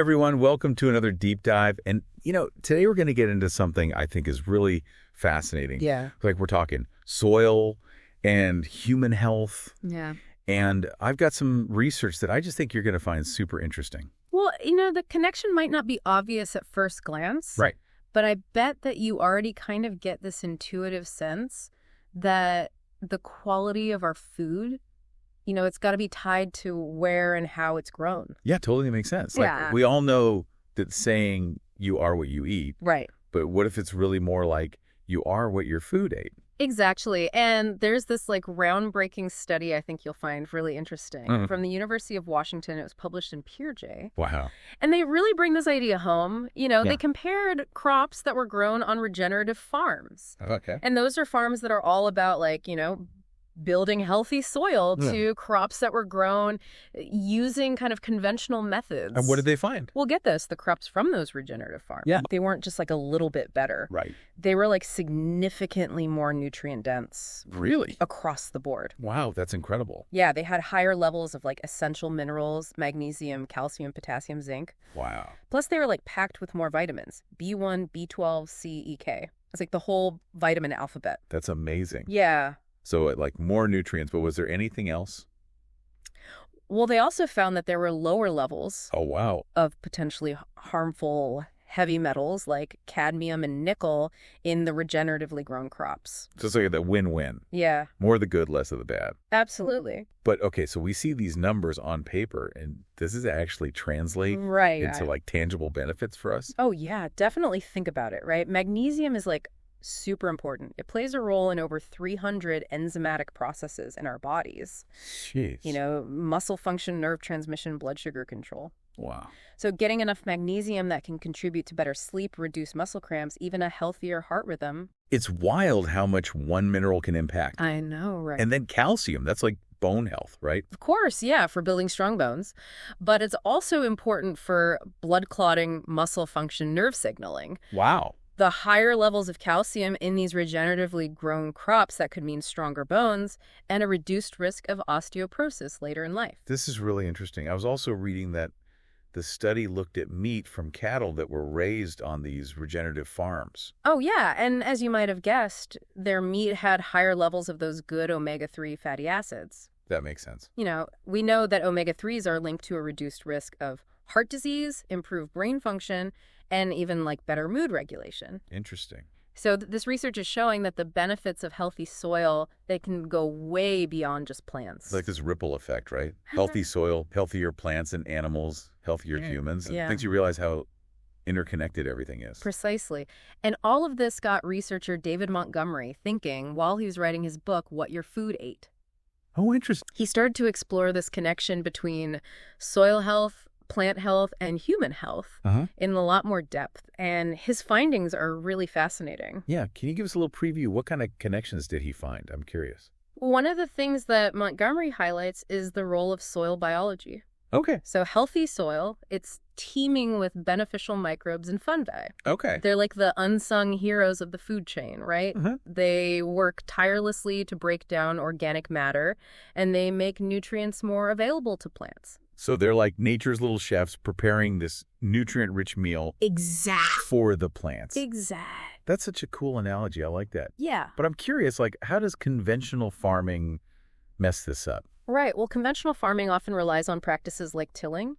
everyone. Welcome to another deep dive. And, today we're going to get into something I think is really fascinating. Yeah. Like we're talking soil and human health. Yeah. And I've got some research that I just think you're going to find super interesting. Well, the connection might not be obvious at first glance. Right. But I bet that you already kind of get this intuitive sense that the quality of our food, it's got to be tied to where and how it's grown. Yeah, totally makes sense. Yeah. Like we all know that saying you are what you eat. Right. But what if it's really more like you are what your food ate? Exactly. And there's this groundbreaking study I think you'll find really interesting from the University of Washington. It was published in PeerJ. Wow. And they really bring this idea home. They compared crops that were grown on regenerative farms. Okay. And those are farms that are all about building healthy soil to crops that were grown using kind of conventional methods. And what did they find? Well, get this. The crops from those regenerative farms, they weren't just a little bit better. Right. They were significantly more nutrient dense. Really? Across the board. Wow, that's incredible. Yeah, they had higher levels of essential minerals, magnesium, calcium, potassium, zinc. Wow. Plus they were packed with more vitamins, B1, B12, C, E, K. It's the whole vitamin alphabet. That's amazing. Yeah. So more nutrients, but was there anything else? Well, they also found that there were lower levels of potentially harmful heavy metals like cadmium and nickel in the regeneratively grown crops. So it's the win-win. Yeah. More of the good, less of the bad. Absolutely. But okay, so we see these numbers on paper, and does this actually translate into tangible benefits for us? Oh, yeah. Definitely think about it, right? Magnesium is super important. It plays a role in over 300 enzymatic processes in our bodies. Jeez. Muscle function, nerve transmission, blood sugar control. Wow. So getting enough magnesium that can contribute to better sleep, reduce muscle cramps, even a healthier heart rhythm. It's wild how much one mineral can impact. I know, right? And then calcium, that's bone health, right? Of course, yeah, for building strong bones. But it's also important for blood clotting, muscle function, nerve signaling. Wow. The higher levels of calcium in these regeneratively grown crops, that could mean stronger bones and a reduced risk of osteoporosis later in life. This is really interesting. I was also reading that the study looked at meat from cattle that were raised on these regenerative farms. Oh, yeah. And as you might have guessed, their meat had higher levels of those good omega-3 fatty acids. That makes sense. We know that omega-3s are linked to a reduced risk of heart disease, improved brain function, and even better mood regulation. Interesting. So this research is showing that the benefits of healthy soil, they can go way beyond just plants. This ripple effect, right? Healthy soil, healthier plants and animals, healthier humans. Yeah. It makes you realize how interconnected everything is. Precisely. And all of this got researcher David Montgomery thinking while he was writing his book, What Your Food Ate. Oh, interesting. He started to explore this connection between soil health, plant health, and human health in a lot more depth. And his findings are really fascinating. Yeah. Can you give us a little preview? What kind of connections did he find? I'm curious. One of the things that Montgomery highlights is the role of soil biology. Okay. So healthy soil, it's teeming with beneficial microbes and fungi. Okay. They're the unsung heroes of the food chain, right? They work tirelessly to break down organic matter, and they make nutrients more available to plants. So they're like nature's little chefs preparing this nutrient-rich meal for the plants. Exact. That's such a cool analogy. I like that. Yeah. But I'm curious, how does conventional farming mess this up? Right. Well, conventional farming often relies on practices like tilling,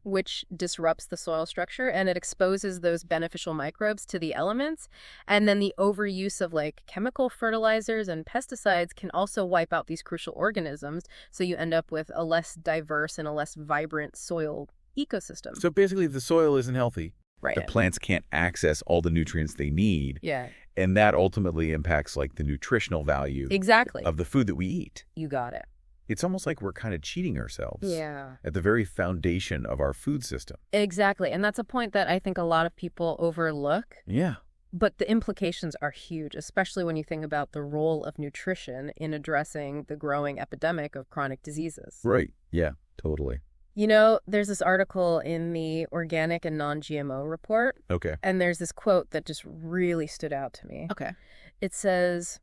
which disrupts the soil structure, and it exposes those beneficial microbes to the elements. And then the overuse of chemical fertilizers and pesticides can also wipe out these crucial organisms. So you end up with a less diverse and a less vibrant soil ecosystem. So basically, if the soil isn't healthy, right, the plants can't access all the nutrients they need. Yeah. And that ultimately impacts the nutritional value of the food that we eat. You got it. It's almost like we're kind of cheating ourselves at the very foundation of our food system. Exactly. And that's a point that I think a lot of people overlook. Yeah. But the implications are huge, especially when you think about the role of nutrition in addressing the growing epidemic of chronic diseases. Right. Yeah, totally. There's this article in the Organic and Non-GMO report. Okay. And there's this quote that just really stood out to me. Okay. It says,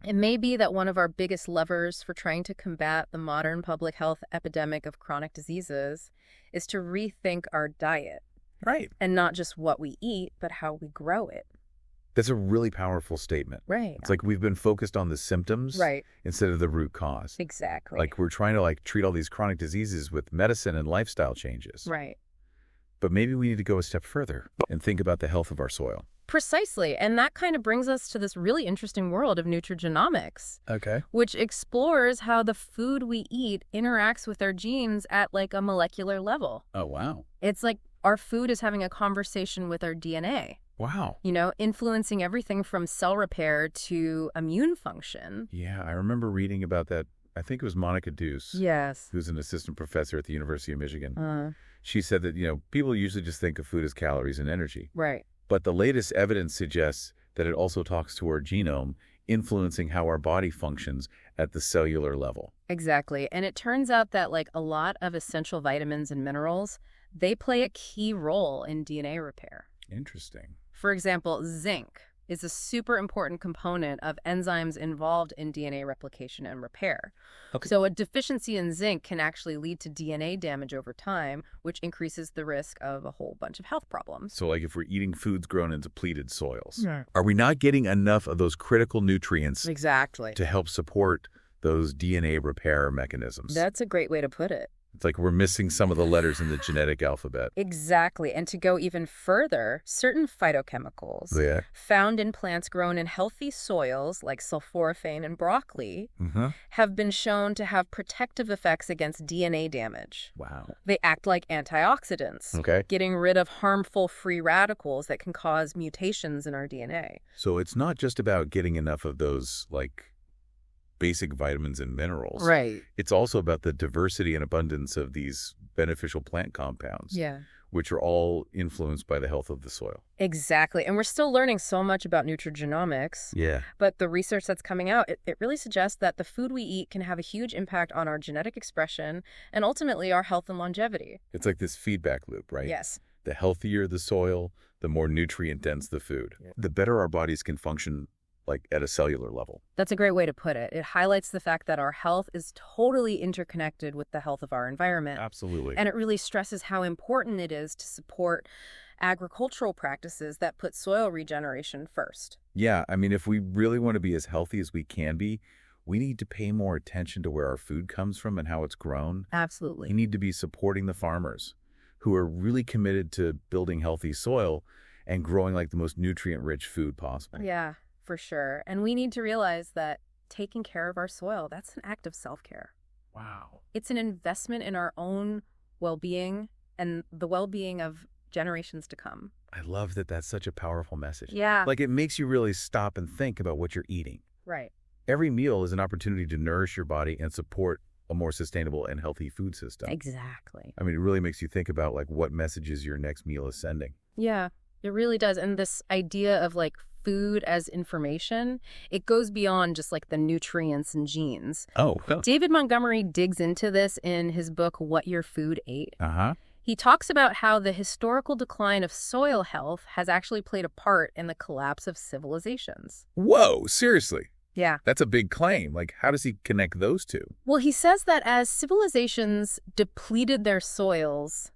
It may be that one of our biggest levers for trying to combat the modern public health epidemic of chronic diseases is to rethink our diet. Right. And not just what we eat, but how we grow it. That's a really powerful statement. Right. It's like we've been focused on the symptoms instead of the root cause. Exactly. Like we're trying to treat all these chronic diseases with medicine and lifestyle changes. Right. But maybe we need to go a step further and think about the health of our soil. Precisely. And that kind of brings us to this really interesting world of nutrigenomics. Okay. Which explores how the food we eat interacts with our genes at like a molecular level. Oh, wow. It's like our food is having a conversation with our DNA. Wow. Influencing everything from cell repair to immune function. Yeah, I remember reading about that. I think it was Monica Deuce. Yes. Who's an assistant professor at the University of Michigan. She said that, people usually just think of food as calories and energy. Right. But the latest evidence suggests that it also talks to our genome, influencing how our body functions at the cellular level. Exactly. And it turns out that a lot of essential vitamins and minerals, they play a key role in DNA repair. Interesting. For example, zinc is a super important component of enzymes involved in DNA replication and repair. Okay. So a deficiency in zinc can actually lead to DNA damage over time, which increases the risk of a whole bunch of health problems. So if we're eating foods grown in depleted soils, are we not getting enough of those critical nutrients to help support those DNA repair mechanisms? That's a great way to put it. It's like we're missing some of the letters in the genetic alphabet. Exactly. And to go even further, certain phytochemicals found in plants grown in healthy soils like sulforaphane and broccoli have been shown to have protective effects against DNA damage. Wow. They act like antioxidants, getting rid of harmful free radicals that can cause mutations in our DNA. So it's not just about getting enough of those, basic vitamins and minerals. Right. It's also about the diversity and abundance of these beneficial plant compounds, which are all influenced by the health of the soil. Exactly. And we're still learning so much about nutrigenomics. Yeah. But the research that's coming out, it really suggests that the food we eat can have a huge impact on our genetic expression and ultimately our health and longevity. It's like this feedback loop, right? Yes. The healthier the soil, the more nutrient-dense the food. Yeah. The better our bodies can function at a cellular level. That's a great way to put it. It highlights the fact that our health is totally interconnected with the health of our environment. Absolutely. And it really stresses how important it is to support agricultural practices that put soil regeneration first. Yeah, if we really want to be as healthy as we can be, we need to pay more attention to where our food comes from and how it's grown. Absolutely. We need to be supporting the farmers who are really committed to building healthy soil and growing the most nutrient-rich food possible. Yeah. For sure. And we need to realize that taking care of our soil, that's an act of self-care. Wow. It's an investment in our own well-being and the well-being of generations to come. I love that that's such a powerful message. Yeah. It makes you really stop and think about what you're eating. Right. Every meal is an opportunity to nourish your body and support a more sustainable and healthy food system. Exactly. It really makes you think about what messages your next meal is sending. Yeah, it really does. And this idea of food as information, it goes beyond just the nutrients and genes. Oh. David Montgomery digs into this in his book, What Your Food Ate. Uh-huh. He talks about how the historical decline of soil health has actually played a part in the collapse of civilizations. Whoa, seriously? Yeah. That's a big claim. How does he connect those two? Well, he says that as civilizations depleted their soils,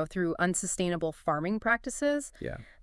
through unsustainable farming practices,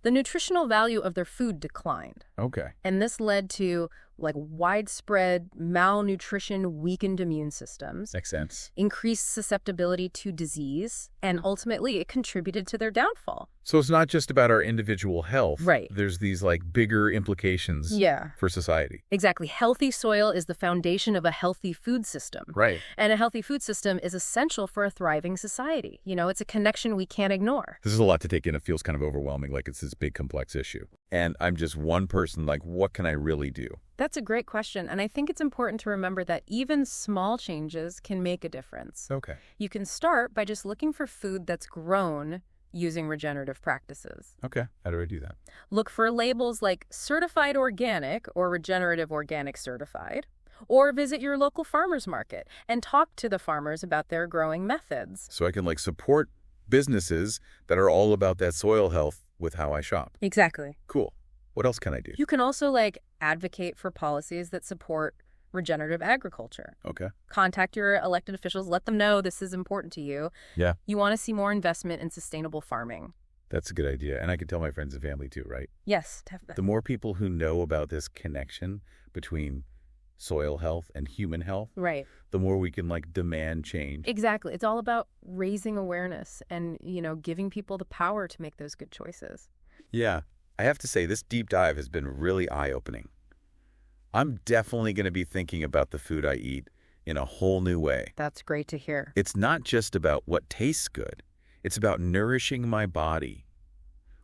the nutritional value of their food declined. Okay. And this led to widespread malnutrition, weakened immune systems. Makes sense. Increased susceptibility to disease, and ultimately it contributed to their downfall. So it's not just about our individual health. Right. There's these bigger implications for society. Exactly. Healthy soil is the foundation of a healthy food system. Right. And a healthy food system is essential for a thriving society. It's a connection we can't ignore. This is a lot to take in. It feels kind of overwhelming, it's this big complex issue. And I'm just one person, what can I really do? That's a great question. And I think it's important to remember that even small changes can make a difference. Okay. You can start by just looking for food that's grown using regenerative practices. Okay. How do I do that? Look for labels like certified organic or regenerative organic certified, or visit your local farmer's market and talk to the farmers about their growing methods. So I can support businesses that are all about that soil health with how I shop. Exactly. Cool. What else can I do? You can also advocate for policies that support regenerative agriculture. Okay. Contact your elected officials. Let them know this is important to you. Yeah. You want to see more investment in sustainable farming. That's a good idea. And I can tell my friends and family too, right? Yes, definitely. The more people who know about this connection between soil health and human health, right, the more we can demand change. Exactly. It's all about raising awareness and, giving people the power to make those good choices. Yeah. I have to say, this deep dive has been really eye-opening. I'm definitely going to be thinking about the food I eat in a whole new way. That's great to hear. It's not just about what tastes good. It's about nourishing my body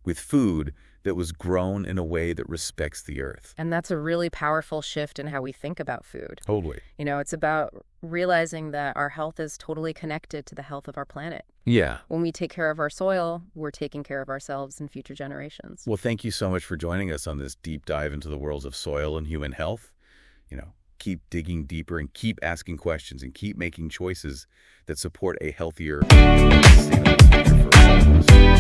with food that was grown in a way that respects the earth. And that's a really powerful shift in how we think about food. Totally. It's about realizing that our health is totally connected to the health of our planet. Yeah. When we take care of our soil, we're taking care of ourselves and future generations. Well, thank you so much for joining us on this deep dive into the worlds of soil and human health. Keep digging deeper and keep asking questions and keep making choices that support a healthier, sustainable future for all of us.